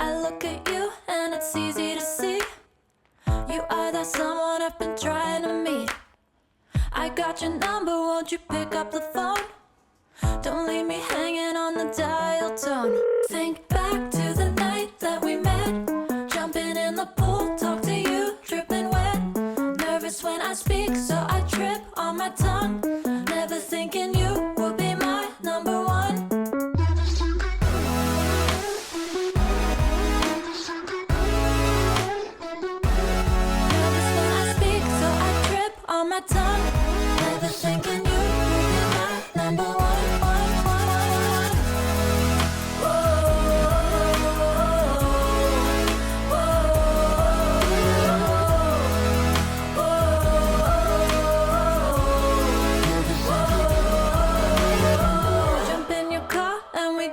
I look at you and it's easy to see. You are that someone I've been trying to meet. I got your number, won't you pick up the phone? Don't leave me hanging on the dial tone. Think back to the night that we met. Jumping in the pool, talk to you, dripping wet. Nervous when I speak, so I trip on my tongue. Never thinking you would be my number one. Nervous when I speak, so I trip on my tongue. Never thinking you would be my number one.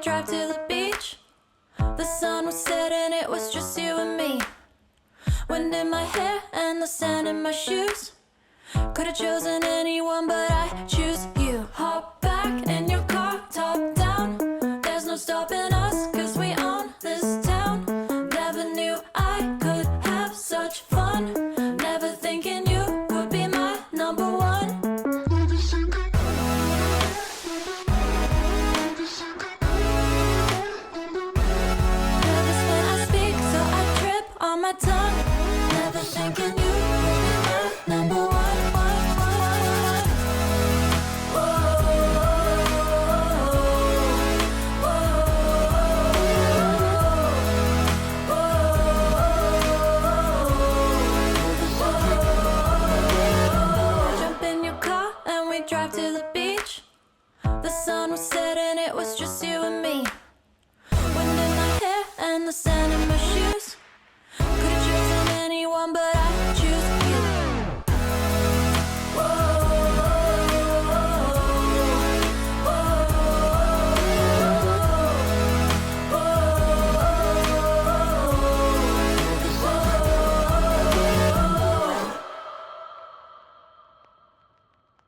Drive to the beach. The sun was setting, it was just you and me. Wind in my hair and the sand in my shoes. Could've chosen anyone, but I choose you. Hop back in your car, top down. There's no stopping us, cause we own this town. Never knew I could have such fun. Never thinking you would be my number one. Tongue, never thinking you would be my number one. Jump in your car and we drive to the beach. The sun was setting, it was just you and me. Wind in my hair and the sand in my shoes. Could've chosen anyone, but I choose you.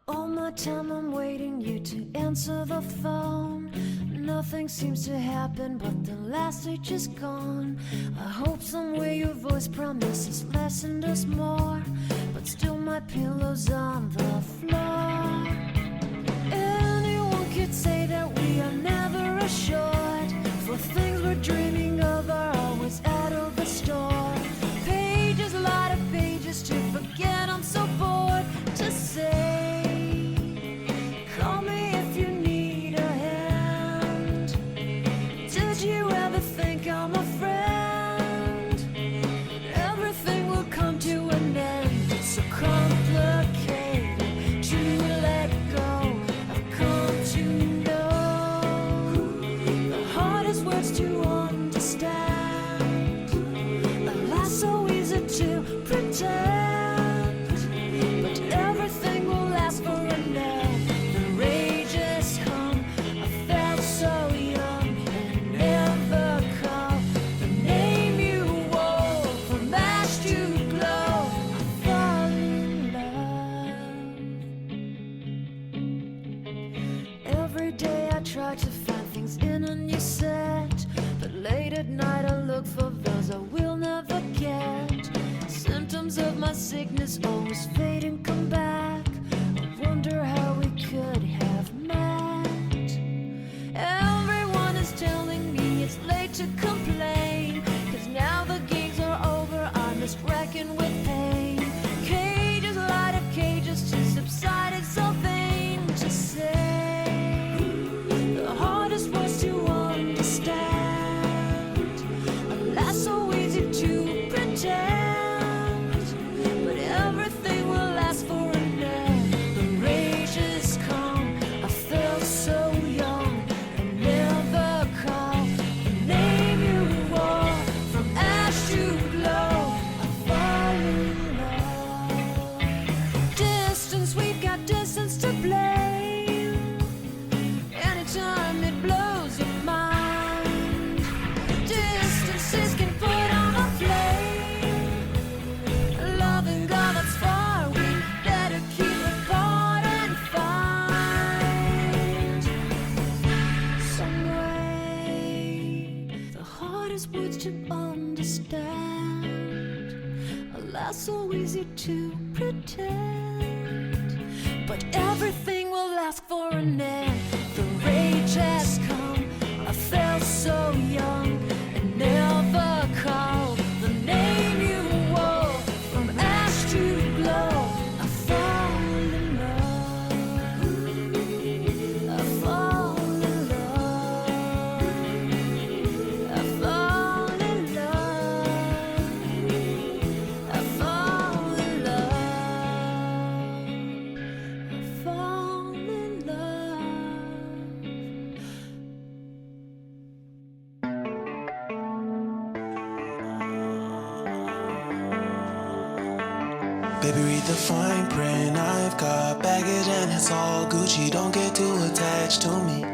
All my time I'm waiting you to answer the phone. Nothing seems to happen, but the last stage is gone. I hope somewhere your voice promises less and does more, but still my pillow's on the floor. Anyone could say that we are never assured, for things we're dreaming of are always out of the store. Pages, a lot of pages to forget, I'm so bored to say. Call me if you need a hand. Did you ever think I'm a friend? Everything will come to an end. It's so complicated to let go. I've come to know the hardest words to understand. Alas, so easy to pretend, but everything will last for a night. The rage is hung. I felt so young and never call the name you wore from ash to glow. I fall in love. Every day I try to find things in a new set, but late at night I look for those I will never get. Symptoms of my sickness always fade and come back. I wonder how we could have met. Everyone is telling me it's late to complain, cause now the games are over, I'm just wrecking with pain. Cages, light of cages to subside, it's so vain to say. The hardest words to understand. Alas, so easy ways to understand. Alas, so easy to pretend. But everything will ask for an end. The rage has come. I felt so young and never called the name you wore. From ash to glow, I fall in love. I fall in love. I fall in love. I fall in love. I fall in love. Baby, read the fine print. I've got baggage and it's all Gucci. Don't get too attached to me.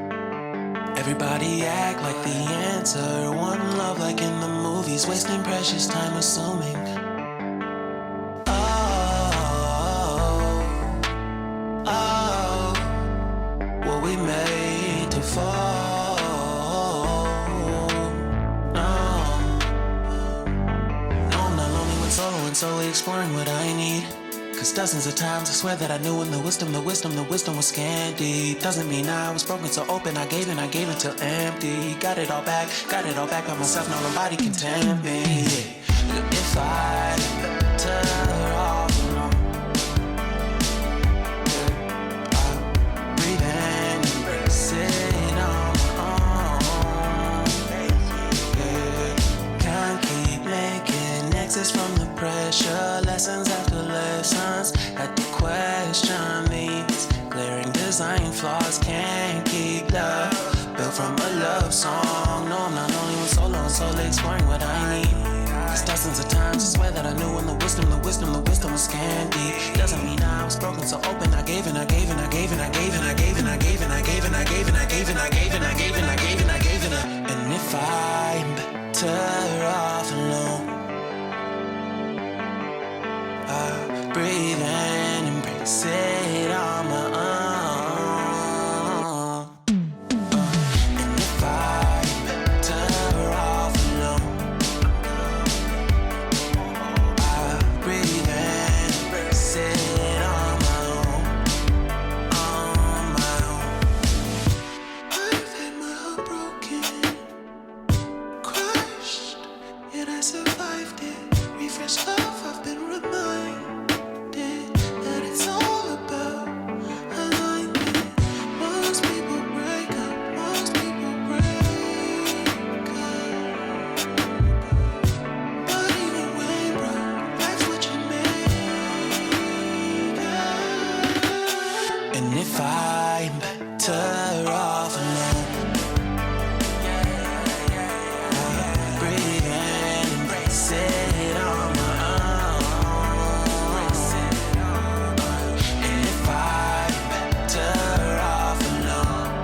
Everybody act like the answer. One love like in the movies. Wasting precious time assuming. Oh, were we made to fall? No, I'm not lonely when solo and solely exploring what I need. Cause dozens of times I swear that I knew when the wisdom was scanty. Doesn't mean I was broken, so open, I gave until empty. Got it all back by myself, now nobody can tempt me. If I turn off alone, I breathe in, embrace it on my own. Can't keep making exits from the pressure. Lessons after lessons, had to question these glaring design flaws. Can't keep love built from a love song. No, I'm not only with solo and solely exploring what I need. Cause dozens of times I swear that I knew when the wisdom was scanty. Doesn't mean I was broken, so open. I gave and I gave and I gave and I gave and I gave and I gave and I gave and I gave and I gave and I gave and I gave and I gave and I gave and I. And if I'm better off alone, I breathe in, embrace it on my own. And if I'm better off alone, I breathe in, embrace it on my own, on my own. I've had my heart broken, crushed, yet I survived it. Refresh love, I've been reminded that it's all about alignment. Most people break up, most people break up. But even when broke, that's what you make up. And if I'm better off alone, breathe in, embrace it on my own. And if I'm better off alone,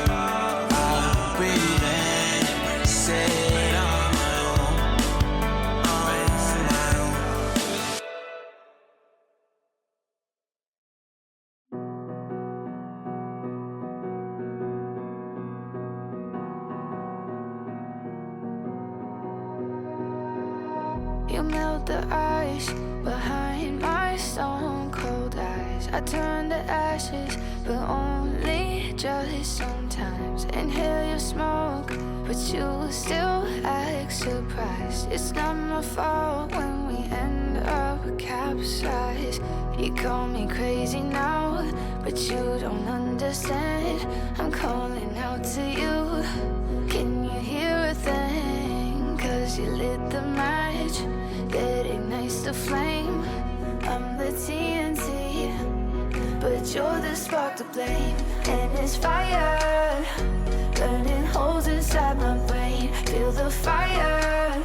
I'll breathe in, embrace it on my own, on my own. You melt the ice behind my stone cold eyes. I turn to ashes, but only just sometimes. Inhale your smoke, but you still act surprised. It's not my fault when we end up capsized. You call me crazy now, but you don't understand. I'm calling out to you. Can you hear a thing? Cause you lit the match that ignites the flame. I'm the TNT, but you're the spark to blame. And it's fire, burning holes inside my brain. Feel the fire,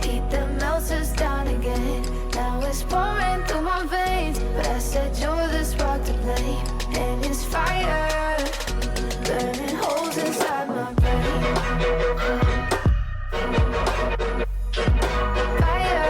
heat that melts us down again. Now it's pouring through my veins, but I said you're the spark to blame. And it's fire, burning holes inside my brain. Fire.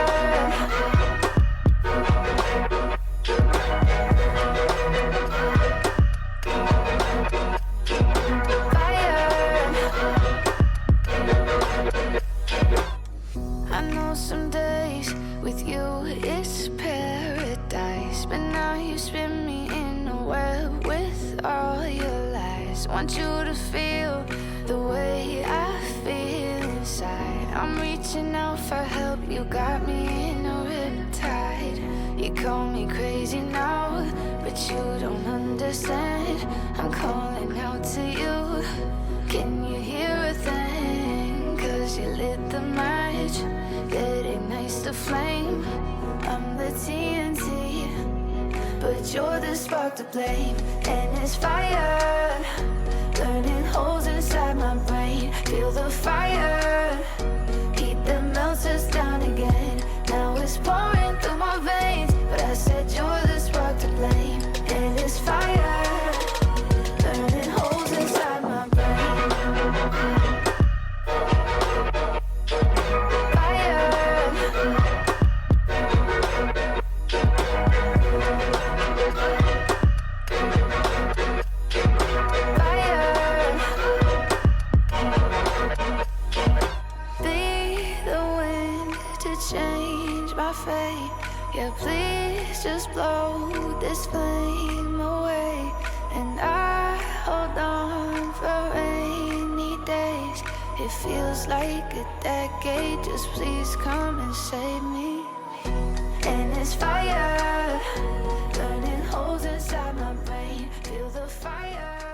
I know some days with you it's paradise, but now you spin me in a web with all your lies. Want you to feel the way I feel inside. I'm reaching out for help, you got me in a riptide. You call me crazy now, but you don't understand. I'm calling out to you, can you hear a thing? Cause you lit the match, it ignites the flame. I'm the TNT, but you're the spark to blame. And it's fire, burning holes inside my brain. Feel the fire, heat that melts us down again. Now it's pouring through my veins, but I said you're the spark to blame. And it's fire, burning holes inside my brain. Change my fate, yeah, please just blow this flame away. And I hold on for rainy days. It feels like a decade, just please come and save me. And it's fire, burning holes inside my brain. Feel the fire.